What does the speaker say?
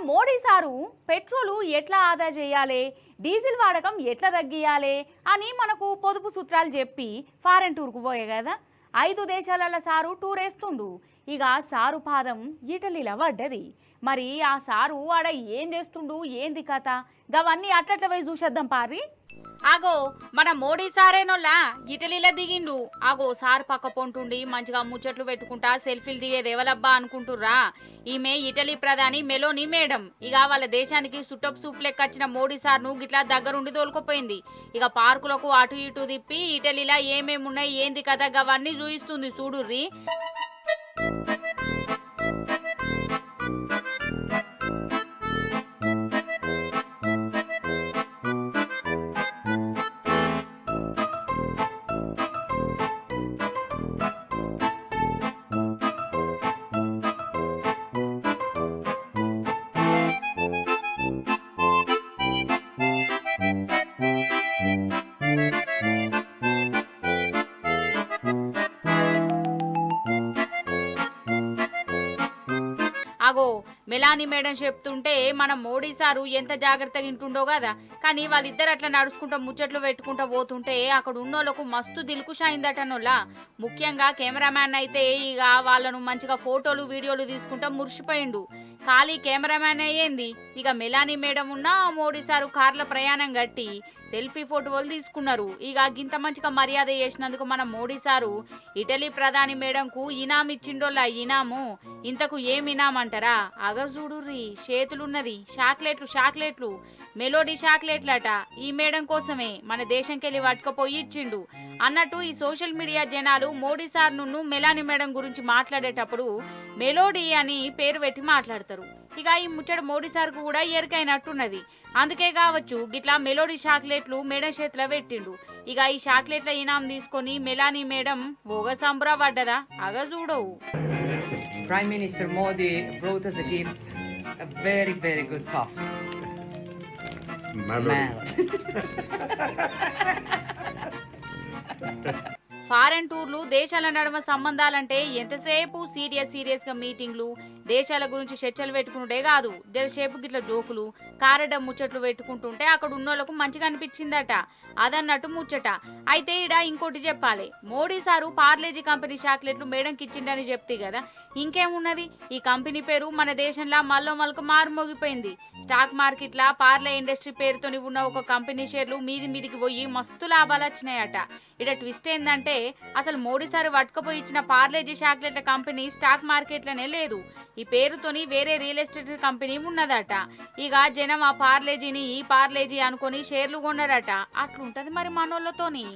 Modi sir petrol ఎట్లా ఆదా చేయాలి, డీజిల్ వాడకం ఎట్లా తగ్గియాలి అని మనకు పొదుపు సూత్రాలు చెప్పి ఫారెన్ టూర్కు పోయే కదా. 5 దేశాల సారు టూర్ వేస్తుండు. ఇక సారు పాదం ఇటలీలో పడ్డది. మరి ఆ సారు ఆడ ఏం చేస్తుండు, ఏంది కథ, గవన్నీ అట్లట్ల పోయి చూసేద్దాం పారి. ఆగో మన మోడీ సారేనోళ్ళ ఇటలీలో దిగిండు. ఆగో సార్ పక్క పొంటుండి మంచిగా ముచ్చట్లు పెట్టుకుంటా సెల్ఫీలు దిగేది ఎవలబ్బా అనుకుంటుర్రా. ఈమె ఇటలీ ప్రధాని మెలోని మేడం. ఇక వాళ్ళ దేశానికి సుట్టపు సూప్ లెక్క వచ్చిన మోడీ సార్ను గిట్లా దగ్గరుండి తోలుకుపోయింది. ఇక పార్కులకు అటు ఇటు తిప్పి ఇటలీలో ఏమేమున్నాయి ఏంది కదా గవన్నీ చూయిస్తుంది చూడుర్రి. అగో మెలానీ మేడం చెప్తుంటే మన మోడీ సారు ఎంత జాగ్రత్తగా ఇంటుండో కదా. కానీ వాళ్ళిద్దరు అట్లా నడుచుకుంటా ముచ్చట్లు పెట్టుకుంటా పోతుంటే అక్కడ ఉన్నోళ్ళకు మస్తు దిల్కుషాయిందటనోళ్ళ. ముఖ్యంగా కెమెరామ్యాన్ అయితే ఇక వాళ్ళను మంచిగా ఫోటోలు వీడియోలు తీసుకుంటా మురిసిపోయిండు. ఖాళీ కెమెరామ్యాన్ అయ్యింది. ఇక మెలానీ మేడం ఉన్న మోడీ సారు కార్ల ప్రయాణం గట్టి సెల్ఫీ ఫోటోలు తీసుకున్నారు. ఇక గింత మంచిగా మర్యాద చేసినందుకు మన మోడీ సారు ఇటలీ ప్రధాని మేడంకు ఇనాం ఇచ్చిండోళ్ళ. ఇనాము ఇంతకు ఏం ఇనాం అంటారా? అగజూడుర్రి చేతులున్నది చాక్లెట్లు మెలోడీ చాక్లెట్లట. ఈ మేడం కోసమే మన దేశంకెళ్ళి పట్టుకపోయి ఇచ్చిండు అన్నట్టు ఈ సోషల్ మీడియా జనాలు మోడీ సార్ ను మెలానీ మేడం గురించి మాట్లాడేటప్పుడు మెలోడీ అని పేరు పెట్టి మాట్లాడతారు. ఇక ఈ ముచ్చట మోడీ సార్కు కూడా ఎరికైనట్టున్నది. అందుకే కావచ్చు గిట్లా మెలోడీ చాక్లెట్లు మేడం చేతిలో పెట్టిండు. ఇక ఈ చాక్లెట్ల ఇనాం తీసుకొని మెలానీ మేడం ఓగ సంబరా పడ్డదా అగజూడవు. Prime Minister Modi brought us a gift, a very, very good top. Foreign టూర్లు, దేశాల నడుమ సంబంధాలంటే ఎంతసేపు సీరియస్ గా మీటింగ్లు, దేశాల గురించి చర్చలు పెట్టుకుంటే కాదు, జరసేపు గిట్ల జోకులు కారడ ముచ్చట్లు పెట్టుకుంటుంటే అక్కడ ఉన్నోళ్లకు మంచిగా అనిపించిందట. అదన్నట్టు ముచ్చట. అయితే ఈడ ఇంకోటి చెప్పాలి. మోడీ సారు పార్లేజీ కంపెనీ చాక్లెట్లు మేడంకి ఇచ్చిండని చెప్తే కదా, ఇంకేమున్నది, ఈ కంపెనీ పేరు మన దేశంలో మళ్ళకు మారుమోగిపోయింది. స్టాక్ మార్కెట్ లా పార్లే ఇండస్ట్రీ పేరుతోని ఉన్న ఒక కంపెనీ షేర్లు మీదికి పోయి మస్తు లాభాలు వచ్చినాయట. ఇడ ట్విస్ట్ ఏందంటే అసలు మోడీ సారు పట్టుకపోయి ఇచ్చిన పార్లేజీ చాక్లెట్ల కంపెనీ స్టాక్ మార్కెట్లనే లేదు. ఈ పేరుతోని వేరే రియల్ ఎస్టేట్ కంపెనీ ఉన్నదట. ఇక జనం ఆ పార్లేజీని ఈ పార్లేజీ అనుకొని షేర్లు కొన్నారట. అట్లుంటది మరి మనోళ్ళతోని.